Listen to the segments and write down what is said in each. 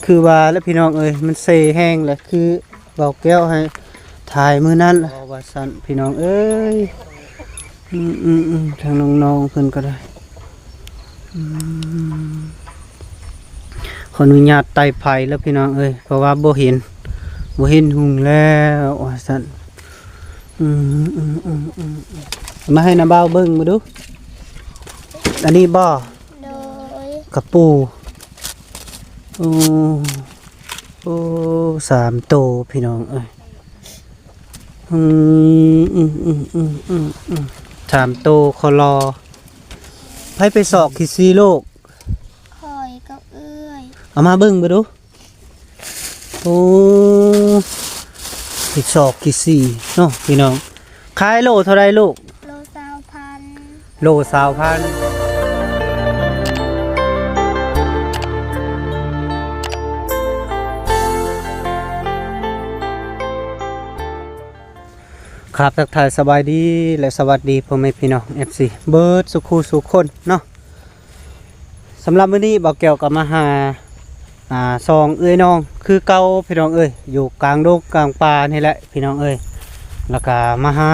คือว่าแล้วพี่น้องเอ้ยมันเซแห้งแหละคือเบาแก้วให้ถ่ายมื้อนั้นว่าซั่นพี่น้องเอ้ยทางน้องๆเพิ่นก็ได้ขออนุญาตไต่ไผแล้วพี่น้องเอ้ยเพราะว่าบ่เห็นหุงแล้วว่าซั่นมาให้น้าบ่าวเบิ่งมาดูอันนี้บ่กระปูโอ้3 โตพี่น้องเอ้ย3 โตคอลอไปสอกขี้ซีโลกคอยกับเอื้อยเอามาเบิ่งมาดูโอ้ขี้สอกขี้ซีเนาะพี่น้องขายโลเท่าไรลูกโล20,000โล20,000ครับทักทายสบายดีและสวัสดีพ่อแม่พี่น้อง FC เบิร์ดสุขูสุขคนเนาะสำหรับมื้อนี้บ่าวแก้วก็มาหาซองเอ้ยน้องคือเก่าพี่น้องเอ้ยอยู่กลางดงกลางป่านี่แหละพี่น้องเอ้ยแล้วก็มาหา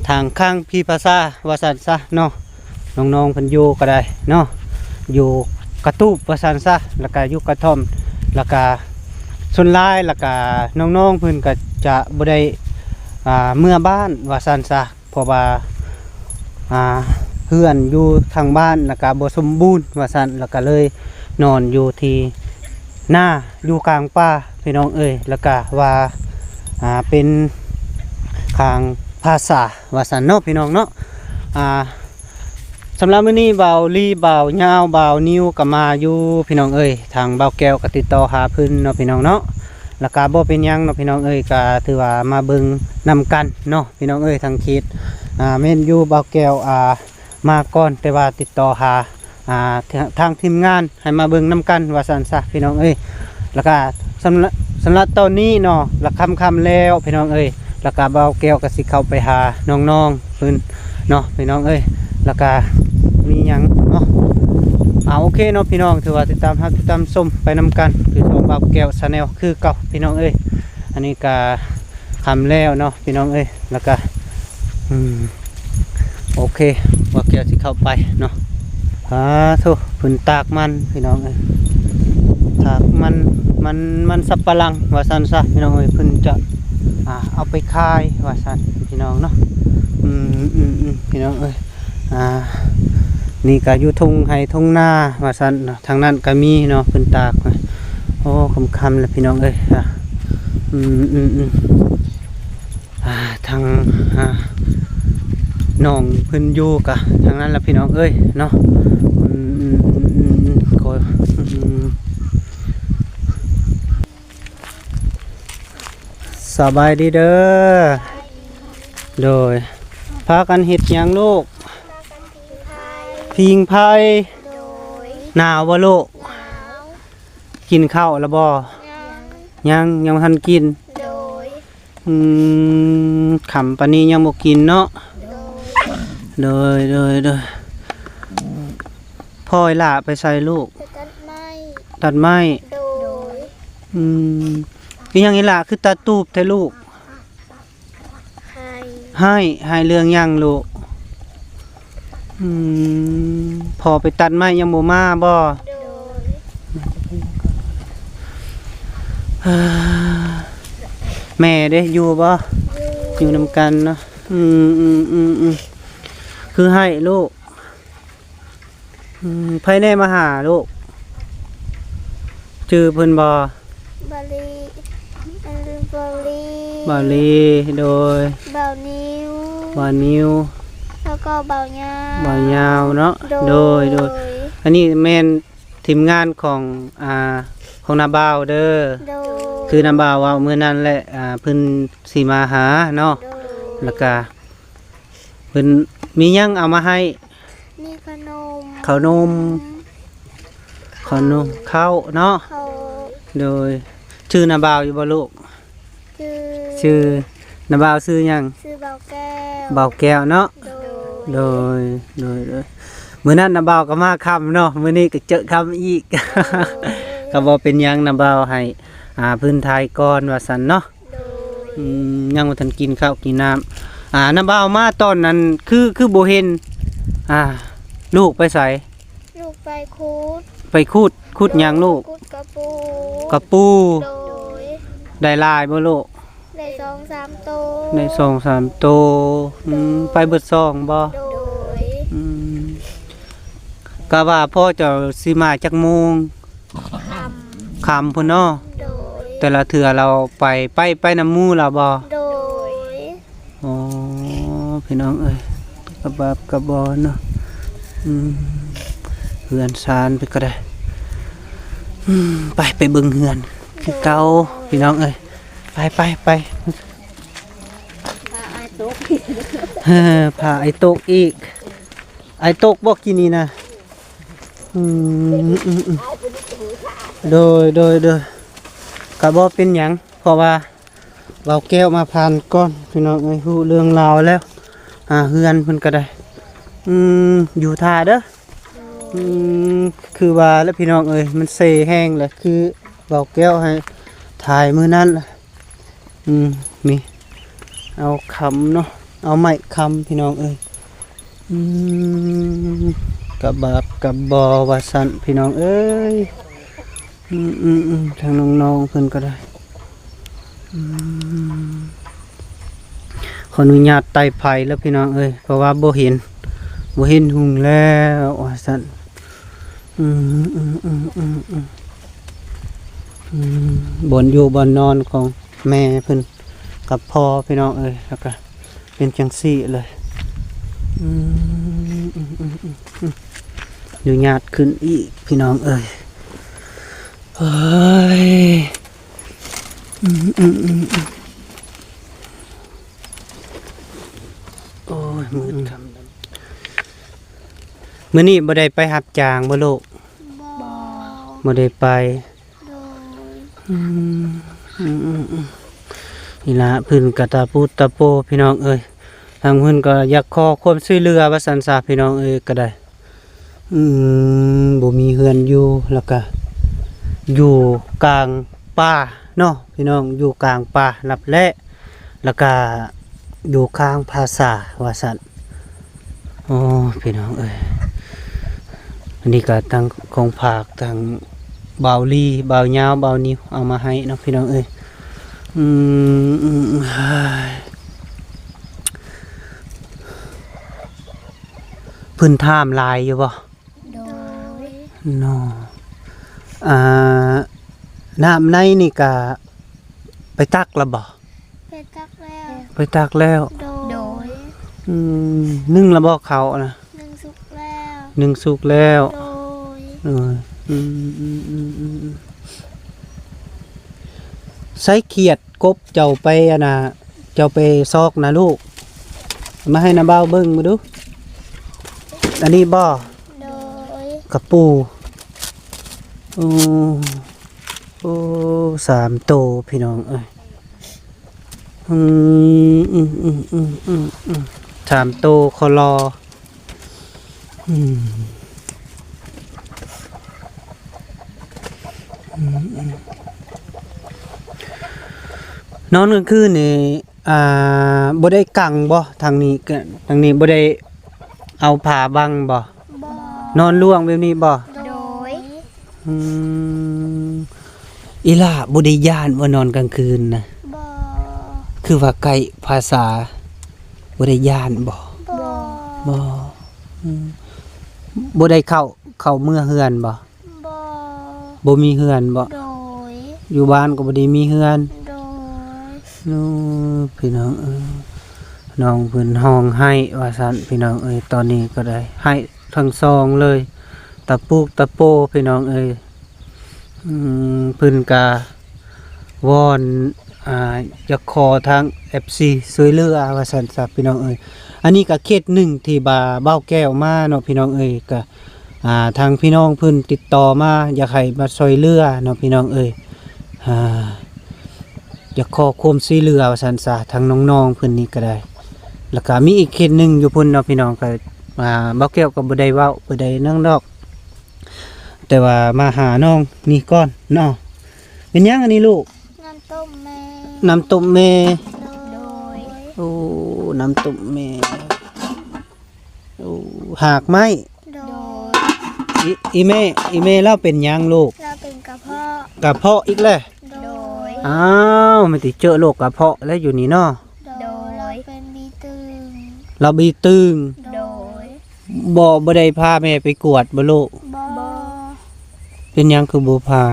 ทางข้างพี่ภาษาว่าซั่นซะเนาะน้องๆเพิ่นอยู่ก็ได้เนาะอยู่กระตูบว่าซั่นซะแล้วก็อยู่กระท่อมแล้วก็ส่วนหลายแล้วก็น้องๆเพิ่นก็จะบ่ได้เมื่อบ้านว่าซั่นซะเพราะว่าเพื่อนอยู่ทางบ้านแล้วก็บ่สมบูรณ์ว่าซั่นแล้วก็เลยนอนอยู่ที่หน้าอยู่กลางป่าพี่น้องเอ้ยแล้วก็ว่าเป็นข้างภาษาว่าซั่นเนาะพี่น้องเนาะสำหรับมื้อนี้บ่าวลีบ่าวยาวบ่าวนิวก็มาอยู่พี่น้องเอ้ยทางบ่าวแก้วก็ติดต่อหาเพิ่นเนาะพี่น้องเนาะแล้วก็บ่เป็นหยังเนาะพี่น้องเอ้ยก็ถือว่ามาเบิ่งนำกันเนาะพี่น้องเอ้ยทางคิดแม่นอยู่บ่าวแก้วมาก่อนแต่ว่าติดต่อหาทางทีมงานให้มาเบิ่งนำกันว่าซั่นซะพี่น้องเอ้ยแล้วก็สำหรับตอนนี้เนาะละค่ำแล้วพี่น้องเอ้ยแล้วก็บ่าวแก้วก็สิเข้าไปหาน้องๆเพิ่นเนาะพี่น้องเอ้ยแล้วก็มีหยังเนาะโอเคเนาะพี่น้องถือว่าติดตามชมไปนำกันคือช่องบ่าวแก้ว Channel คือเก่าพี่น้องเอ้ยอันนี้ก็ค่ำแล้วเนาะพี่น้องเอ้ยแล้วก็โอเคบ่าวแก้วสิเข้าไปเนาะโธ่พื้นตากมันพี่น้องเอ้ยตากมันสับปะหลังว่าซั่นซะพี่น้องเอ้ยเพิ่นจะเอาไปขายว่าซั่นพี่น้องเนาะพี่น้องเอ้ยนี่ก็อยู่ทุ่งไร่ทุ่งนาว่าซั่นทางนั้นก็มีเนาะเพิ่นตากโอ้ค่ำๆแล้วพี่น้องเอ้ยทางน้องเพิ่นอยู่กะทางนั้นล่ะพี่น้องเอ้ยเนาะสบายดีเด้อโดยพากันเฮ็ดหยังลูกพิงไผ่หนาวบ่ลูกกินข้าวแล้วบ่ยังทันกินขำปานนี้ยังบ่กินเนาะโดยพ่อยล่ะไปใส่ลูกตัดไม้คือยังอีหล่ะคือตัดตูบแท้ลูกให้เรื่องยังลูกพอไปตัดไม้ยังบ่มาบ่แม่เด้อยู่บ่อยู่นำกันเนาะคือให้ลูกไผแน่มาหาลูกชื่อเพิ่นบ่บาลีบาลีโดยบ่าวนิวแล้วก็บ่าวยาวเนาะโดยอันนี้แม่นทีมงานของนาบ่าวเด้อคือนาบ่าวว่ามื้อนั้นแหละเพิ่นสิมาหาเนาะแล้วก็เพิ่นมีหยังเอามาให้มีขนมข้าวเนาะโดยชื่อนาบ่าวอยู่บ่ลูกชื่อนาบ่าวชื่อหยังชื่อบ่าวแก้วเนาะโดยมื้อนั้นนาบ่าวก็มาค่ำเนาะมื้อนี้ก็เจอค่ำอีก ก็บ่เป็นหยังนะบ่าวให้พื้นทายก่อนว่าซั่นเนาะ โดย ยังบ่ทันกินข้าวกินน้ำน้าบ่าวมาตอนนั้นคือบ่เห็นลูกไปไส ลูกไปคูด ไปขุดหยังลูก คูดกระปู กระปู โดย ได้หลายบ่ลูก ได้2-3 โตว ได้2-3โตไปเบิด2บ่ โดย ก็ว่าพ่อเจะสิมาจักโมง ค ค่ำพุ่นเนาะ ำโดย แต่ละเทื่อเราไปน้ำหมู่ล่ะบ่ โดย อ๋อพี่น้องเอ้ยกระบาบกระบอเนาะเฮือนซานไปก็ได้ไปเบิ่งเฮือนคือเก่าพี่น้องเอ้ยไป ปลาไอตุ๊ก พาไอ้ตกอีกไอ้ตกบอกกินนี่นะโดยกระบอเป็นหยังเพราะว่าเราแก้วมาผ่านก้อนพี่น้องเอ้ยฮู้เรื่องราวแล้วเฮือนเพิ่นก็ได้อยู่ท่าเด้อคือว่าแล้วพี่น้องเอ้ยมันเซแห้งเลยคือเราแก้วให้ถ่ายมื้อนั้นล่ะนี่เอาคำเนาะเอาไม้คำพี่น้องเอ้ยกระบาบกระบอว่าสันพี่น้องเอ้ยทางน้องๆเพิ่นก็ได้ขออนุญาตไต่ไผ่แล้วพี่น้องเอ้ยเพราะว่าบ่เห็นหุงแล้วว่าสันบนอยู่บนนอนของแม่เพิ่นกับพ่อพี่น้องเอ้ยแล้วก็เป็นจังซี่เลยอยู่ญาติขึ้นอีกพี่น้องเอ้ยเฮ้ยโอ้ยมืดคำมื้อนี้บ่ได้ไปหับจางบ่ลูก บ่ บ่ได้ไป โดย นี่ละเพิ่นกะตาปูตะโปพี่น้องเอ้ยทางเพิ่นก็อยากขอความช่วยเหลือว่าซั่นซะพี่น้องเอ้ยก็ได้บ่มีเฮือนอยู่แล้วก็อยู่กลางป่าเนาะพี่น้องอยู่กลางป่าลับแลแล้วก็อยู่ข้างภาษาว่าซั่นโอ้พี่น้องเอ้ยอันนี้ก็ทางของภาคทางบ่าวลีบ่าวยาวบ่าวนิวเอามาให้เนาะพี่น้องเอ้ยเพิ่นถามหลายอยู่บ่ โดย เนาะน้ำในนี่ก็ไปตักแล้วบ่ ไปตักแล้ว ไปตักแล้ว โดย นึ่งแล้วบ่เขานะ นึ่งสุกแล้ว นึ่งสุกแล้ว โดย ใส่เขียดกบเจ้าไปเจ้าไปซอกนะลูกมาให้น้าบ่าวเบิ่งมาดูอันนี้บ่ โดย กระปูโอ้3 โตพี่น้องเอ้ย3 โตคอลอนอนกลางคืนนี่บ่ได้กังบ่ทางนี้บ่ได้เอาผ้าบังบ่ บ่ นอนล่วงแบบนี้บ่ โดย อีหล่าบ่ได้ย่านว่านอนกลางคืนนะ บ่ คือว่าไกลภาษาบ่ได้ย่านบ่ บ่ บ่บ่ได้เข้าเมื่อเฮือนบ่ บ่ บ่มีเฮือนบ่ โดย อยู่บ้านก็บ่ได้มีเฮือน โดย พี่น้องน้องเพิ่นห้องให้ว่าซั่นพี่น้องเอ้ยตอนนี้ก็ได้ให้ทั้งสองเลยตะปูกตะโปพี่น้องเอ้ยเพิ่นกาวอนจะขอทาง FC ช่วยเหลือว่าซั่นซะพี่น้องเอ้ยอันนี้ก็เขตหนึ่งที่เบ้าแก้วมาเนาะพี่น้องเอ้ยก็ทางพี่น้องเพิ่นติดต่อมาอยากให้มาช่วยเหลือเนาะพี่น้องเอ้ยอยากขอความช่วยเหลือว่าซั่นซะทางน้องๆเพิ่นนี่ก็ได้แล้วก็มีอีกเขตหนึ่งอยู่พุ่นเนาะพี่น้องก็เบ้าแก้วก็บ่ได้เว้าบ่ได้นั่งดอกแ แต่ว่ามาหาน้องนี่ก่อนเนาะเป็นหยังอันนี้ลูก น้ำต้มแม่ น้ำต้มแม่ โดย โอ้น้ำต้มแม่โอ้หากไหม โดย อีแม่เล่าเป็นหยังลูก เราเป็นกระเพาะ กระเพาะอีกแล้ว โดย อ้าวไม่ติเจอโรคกระเพาะแล้วอยู่นี่เนาะ โดยเราเป็นบีตึง เราบีตึง โดย บ่ได้พาแม่ไปกวดบ่ลูก บอ เป็นหยังคือบ่พา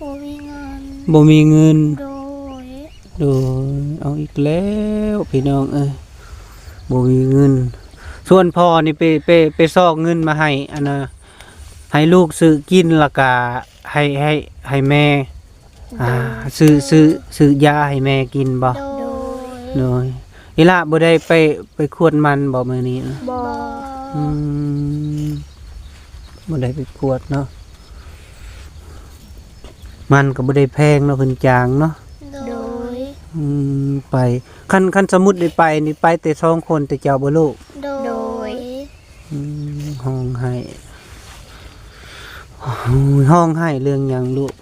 บ่มีเงิน บ่มีเงิน โดย โดยเอาอีกแล้วพี่น้องเอ้ยบ่มีเงิน ส่วนพ่อนี่ไปซอกเงินมาให้อันน่ะให้ลูกซื้อกินแล้วก็ให้แม่ซื้อยาให้แม่กินบ่ โดย โดยอีละบ่ได้ไปขวดมันบ่มื้อนี้นะ บอ อืมบ่ได้ไปขวดเนาะมันก็บ่ได้แพงเนาะเพิ่นจางเนาะ โดย ไปคันสมมุติได้ไปนี่ไปแต่สองคนแต่เจ้าบ่ลูก โดย ห้องให้ห้องให้เรื่องหยังลูก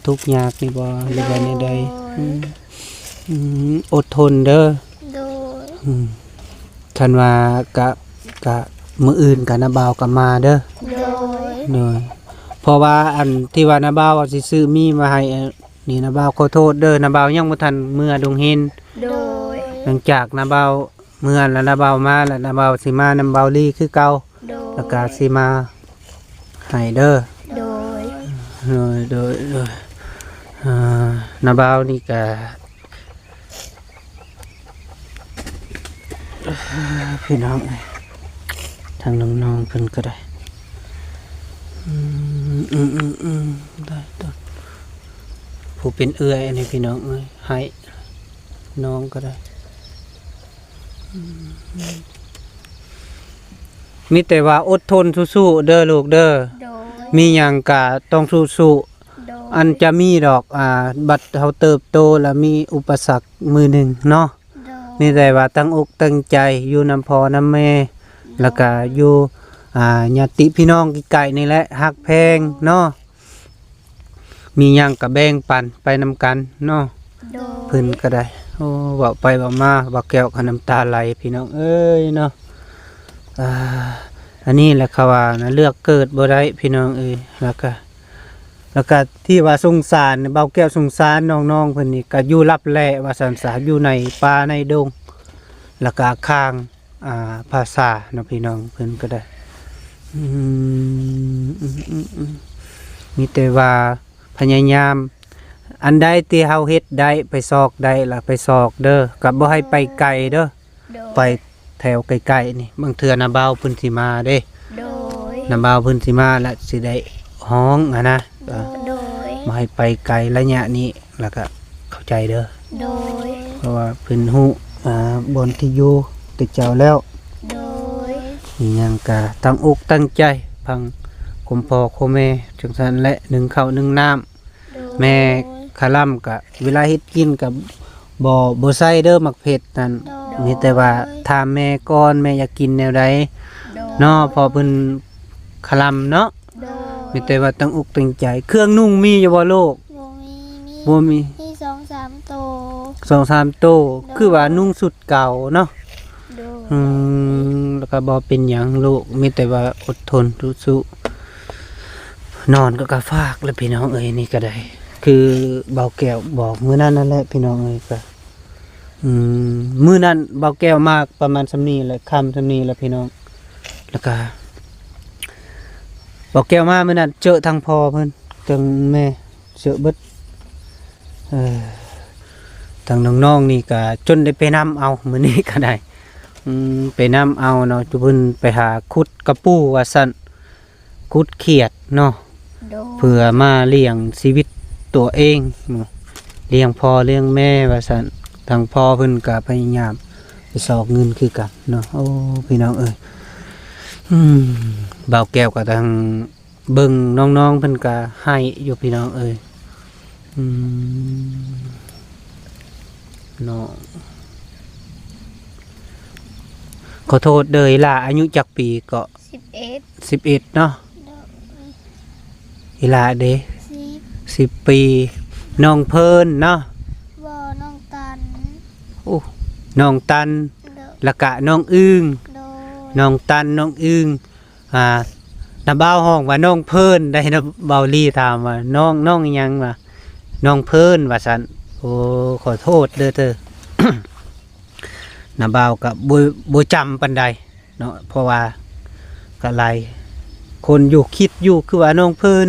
ทุกข์ยากนี่บ่หรือว่าในใดอดทนเด้อ โดย คันว่ากะมื้ออื่นกะนาบ่าวก็มาเด้อ โดย เด้อเพราะว่าอันที่ว่านาบ่าวสิซื้อมีมาให้นี่นาบ่าวขอโทษเด้อนาบ่าวยังบ่ทันเมื่อดงเห็น โดย หลังจากนาบ่าวเมื่อแล้วนาบ่าวมาแล้วนาบ่าวสิมานำบ่าวลีคือเก่า โดย แล้วก็สิมาให้เด้อ โดย โดยนาบ่าวนี่ก็พี่น้องทางน้องๆเพิ่นก็ได้ได้ผู้เป็นเอื้อยอันนี้พี่น้องเอ้ยให้น้องก็ได้มีแต่ว่าอดทนสู้ๆเด้อลูกเด้อ โดย มีหยังก็ต้องสู้ โดย ๆอันจะมีดอกบัดเฮาเติบโตแล้วมีอุปสรรคมือหนึ่งเนาะ โดย มีแต่ว่าตั้งอกตั้งใจอยู่นำพ่อนำแม่แล้วก็อยู่ญาติพี่น้องไกลๆนี่แหละฮักแพงเนาะมีหยังก็แบ่งปันไปนำกันเนาะ โดย เพิ่นก็ได้โอ้เว้าไปเว้ามาเว้าแก้วก็น้ำตาไหลพี่น้องเอ้ยเนาะอันนี้แหละเขาว่านะเลือกเกิดบ่ได้พี่น้องเอ้ยแล้วก็ที่ว่าสงสารเบาแก้วสงสารน้องๆเพิ่นนี่ก็อยู่รับแลว่าสันสาอยู่ในป่าในดงแล้วก็ข้างภาษาเนาะพี่น้องเพิ่นก็ได้มีแต่ว่าพยายามอันใดที่เฮาเฮ็ดได้ไปซอกได้ล่ะไปซอกเด้อก็บ่ให้ไปไกลเด้อ โดย ไปแถวใกล้ๆนี่บางเทื่อน่ะบ่าวเพิ่นสิมาเด้ โดย น่ะบ่าวเพิ่นสิมาแล้วสิได้ฮ้องนะ โดย มาให้ไปไกลระยะนี้แล้วก็เข้าใจเด้อ โดย เพราะว่าเพิ่นฮู้บนที่อยู่ติดเจ้าแล้ว โดย มีหยังก็ตั้งอกตั้งใจพังคุมพ่อคุมแม่จังซั่นและหนึ่งข้าวหนึ่งน้ำแม่คาล่ำก็เวลาเฮ็ดกินก็บ่ใส่เด้อหมักเผ็ดนั่นมีแต่ว่าถามแม่ก่อนแม่อยากกินแนวใดเนาะพอเพิ่นคาล่ำเนาะ โดย มีแต่ว่าตั้งอกตั้งใจ เครื่องนุ่งมีอยู่บ่ลูก บ่มี บ่มี มี2-3โต 2-3โตคือว่านุ่งสุดเก่าเนาะ โดย แล้วก็บ่เป็นหยังลูกมีแต่ว่าอดทนสู้ๆนอนก็กะฟากแล้วพี่น้องเอ้ยนี่ก็ได้ คือเบาแก้วบอกมื้อนั้นนั่นแหละพี่น้องเอ้ยก็มื้อนั้นเบาแก้วมากประมาณซำนี้แหละค่ำซำนี้แหละพี่น้องแล้วก็เบาแก้วมามื้อนั้นเจอทางพ่อเพิ่นจังแม่เจอเบิดทางน้องๆนี่ก็จนได้ไปนำเอามื้อนี้ก็ได้ไปนำเอาเนาะจุเพิ่นไปหาขุดกระปูว่าซั่นขุดเขียดเนาะ โดย เพื่อมาเลี้ยงชีวิตตัวเองเนาะเลี้ยงพ่อเลี้ยงแม่ว่าซั่นทางพ่อเพิ่นก็พยายามไปสอกเงินคือกันเนาะโอ้พี่น้องเอ้ยบ่าวแก้วก็ทางเบิ่งน้องๆเพิ่นก็ให้อยู่พี่น้องเอ้ยน้องขอโทษเด้อล่ะอายุจักปีก็ 11 11เนาะ อีหลาเด้ 10 10 ปีน้องเพิ่นเนาะ บ่น้องตัน โอ้น้องตัน โดย แล้วก็น้องอึ้ง โดย น้องตันน้องอึ้งน้าบ่าวห้องว่าน้องเพิ่นได้นะเบาลี่ถามว่าน้องอิหยังว่าน้องเพิ่นว่าซั่นโอ้ขอโทษเด้อเธอ น้าบ่าวก็บ่จำปานใดเนาะเพราะว่าก็หลายคนอยู่คิดอยู่คือว่าน้องเพิ่น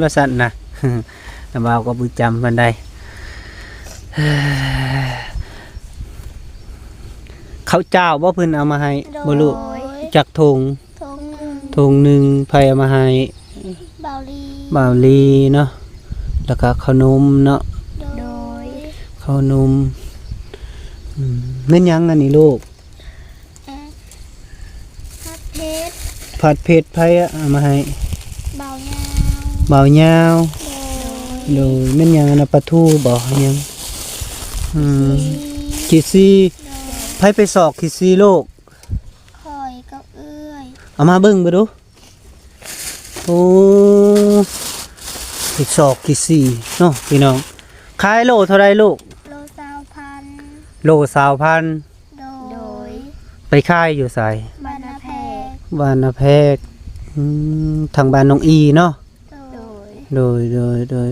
ว่าซั่นน่ะ น้าบ่าวก็บ่จำปานใด ข้าวเจ้าบ่เพิ่นเอามาให้บ่รู้จักถุง ทงหนึ่ง ถุงหนึงไผเอามาให้ เบาลี บ่าวลีเนาะแล้วก็ขนมเนาะ โดย ขนมแม่นหยังอันนี้ลูก ฮัดเพชร ผัดเผ็ดไผเอามาให้ เบายาว บ่าวยาว โดย โดยแม่นหยังอันนะปลาทูบ่หยังขี้ซี โดย ไผไปสอกขี้ซีลูก คอยกับเอื้อย เอามาเบิ่งเบ่ดูโอ้ไปสอกขี้ซีเนาะพี่น้องขายโลเท่าไรลูก โลซาวพัน โล20,000 โดย ไปขายอยู่ไส บานาแพก บ้านนาแพกทางบ้านน้องอีเนาะ โดย โดย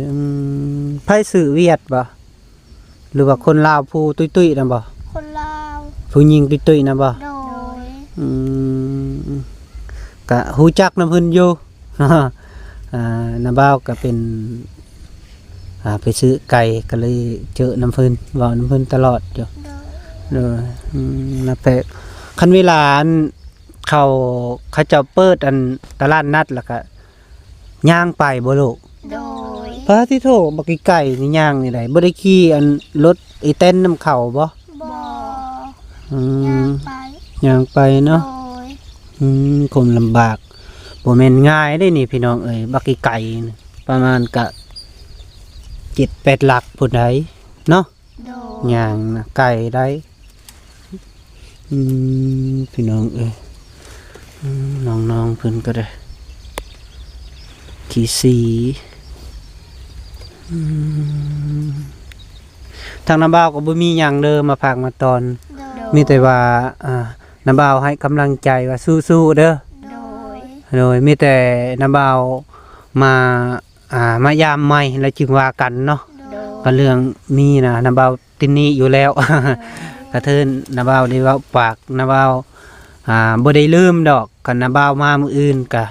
ไผซื้อเวียดบ่หรือว่าคนลาวผู้ตุ้ยๆนำบ่ คนลาว ผู้หญิงตุ้ยๆนำบ่ โดย ก็ฮู้จักนำเพิ่นอยู่ น้าบ่าวก็เป็นไปซื้อไก่ก็เลยเจอน้ำเพิ่นเว้าน้ำเพิ่นตลอดอยู่ โดย นาแพกคันเวลาอันเขาเจ้าเปิดอันตลาดนัดแล้วก็ย่างไปบ่ลูก โดย พระที่โทบักไก่นี่ย่างนี่ได้บ่ได้ขี่อันรถไอ้เต้นน้ำเข้าบ่ บ่ อื ย่าม งไป ย่างไป โด เนาะ ย คงลำบากบ่แม่นง่ายได้นี่พี่น้องเอ้ยบักไก่นี่ประมาณก็7-8 หลักพุ่นใดเนาะ โดย ย่างนะไก่ได้พี่น้องเอ้ยน้องๆเพิ่นก็ได้ขี้สีทางน้ำบ่าวก็บ่มีหยังเด้อมาพากมาตอน โดย มีแต่ว่าน้ำบ่าวให้กำลังใจว่าสู้ๆเด้อ โดย โดยมีแต่น้ำบ่าวมามายามใหม่แล้วจึงว่ากันเนาะ โดย ก็เรื่องมีนะน้ำบ่าวตินนี้อยู่แล้ว กระเทินน้าบ่าวได้เว้าปากน้าบ่าวบ่ได้ลืมดอกคันน้าบ่าวมามื้ออื่นกะ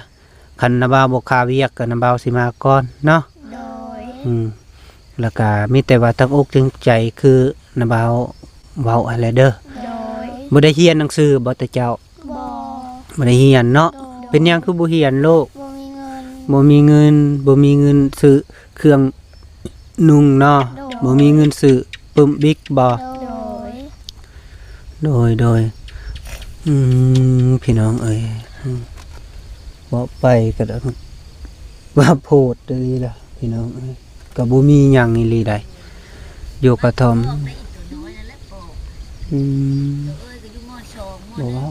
คันน้าบ่าวบ่คาเวียกก็น้าบ่าวสิมาก่อนเนาะ โดย แล้วก็มีแต่ว่าตั้งอกตั้งใจคือน้าบ่าวเว้าอะไรเด้อ โดย บ่ได้เรียนหนังสือบ่แต่เจ้า บ่ บ่ได้เรียนเนาะ โดย เป็นหยังคือบ่เรียนโลก บ่มีเงิน บ่มีเงินซื้อเครื่องนุ่งเนาะ โดย บ่มีเงินซื้อปึ้มบิ๊กบ่ โดย โดยพี่น้องเอ้ยบอกไปก็ได้ว่าโพดเลยล่ะพี่น้องเอ้ยก็บ่มีหยังอีหลีใดอยู่กระท่อมบอกว่า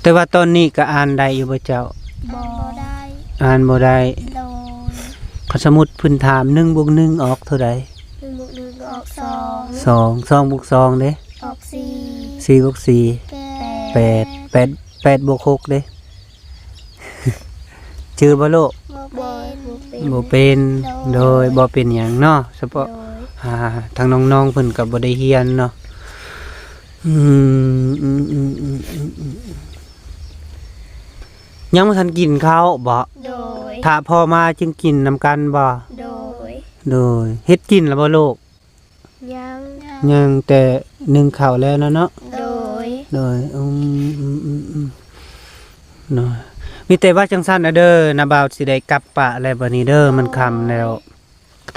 แต่ว่าตอนนี้ก็อ่านได้อยู่บ่เจ้า บ่ได้ อ่านบ่ได้ โดย เขาสมุดเพิ่นถาม1 + 1ออกเท่าใด 1 ก็ออก2 2 2 + 2เด้ ออก4 4 + 4 8 8 + 6เด้ ชื่อบ่โลก บ่เป็น บ่เป็นโดยบ่เป็นหยังเนาะเฉพาะ โดย ทางน้องๆเพิ่นก็บ่ได้เรียนเนาะยังบ่ทันกินข้าวบ่ โดย ถ้าพ่อมาจึงกินนำกันบ่ โดย โดยเฮ็ดกินแล้วบ่โลก ยัง ยังแต่นึ่งข้าวแล้วเนาะ โดย โดยเนาะมีแต่ว่าจังซั่นน่ะเด้อนาบ่าวสิได้กลับปะอะไรบัดนี้เด้อมันค่ำแล้ว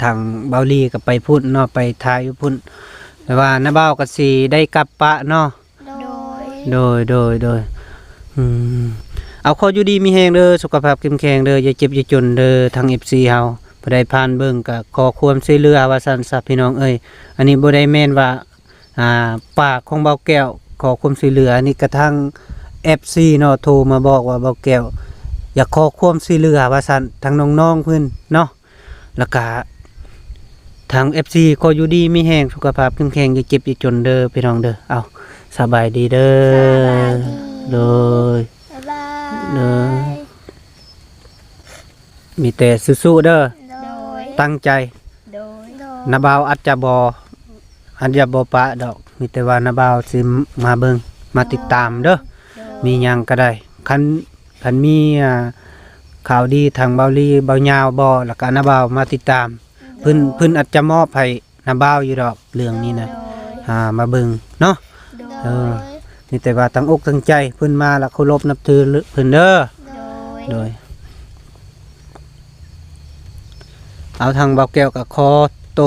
ทางเบาลีก็ไปพุ่นเนาะไปทายอยู่พุ่นแต่ว่าน้าเบาก็สิได้กลับปะเนาะ โดย โดยเอาขออยู่ดีมีแฮงเด้อสุขภาพเข้มแข็งเด้ออย่าเจ็บอย่าจนเด้อทาง FC เฮาบ่ได้ผ่านเบิ่งก็ขอความช่วยเหลือว่าซั่นซะพี่น้องเอ้ยอันนี้บ่ได้แม่นว่าปากของเบาแก้วขอความช่วยเหลืออันนี้กระทั่ง FC เนาะโทรมาบอกว่าเบาแก้วอยากขอความช่วยเหลือว่าซั่นทางน้องๆเพิ่นเนาะแล้วก็ทาง FC ก็อยู่ดีมีแรงสุขภาพแข็งแรงอย่าเจ็บอย่าจนเด้อพี่น้องเด้อเอาสบายดีเด้อโดย บ๊ายบาย เด้อ มีแต่สู้ๆเด้อ โดย ตั้งใจ โดย นาบ่าวอาจจะบ่ปะดอก มีแต่ว่านาบ่าวสิมาเบิ่งมาติดตามเด้อ มีหยังก็ได้คันมีข่าวดีทางเบาลีเบายาวบ่แล้วก็นาบ่าวมาติดตาม เพิ่นอาจจะมอบให้นาบ่าวอยู่ดอกเรื่องนี้นะมาเบิ่งเนาะ โดย มีแต่ว่าตั้งอกตั้งใจเพิ่นมาแล้วเคารพนับถือเพิ่นเด้อ โดย โดยเอาทางเบาแก้วกับคอโต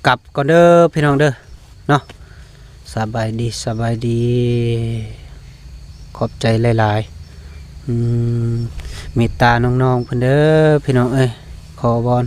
กลับก่อนเด้อพี่น้องเด้อเนาะสบายดี ขอบใจหลายๆเมตตาน้องๆเพิ่นเด้อพี่น้องเอ้ยขอบอน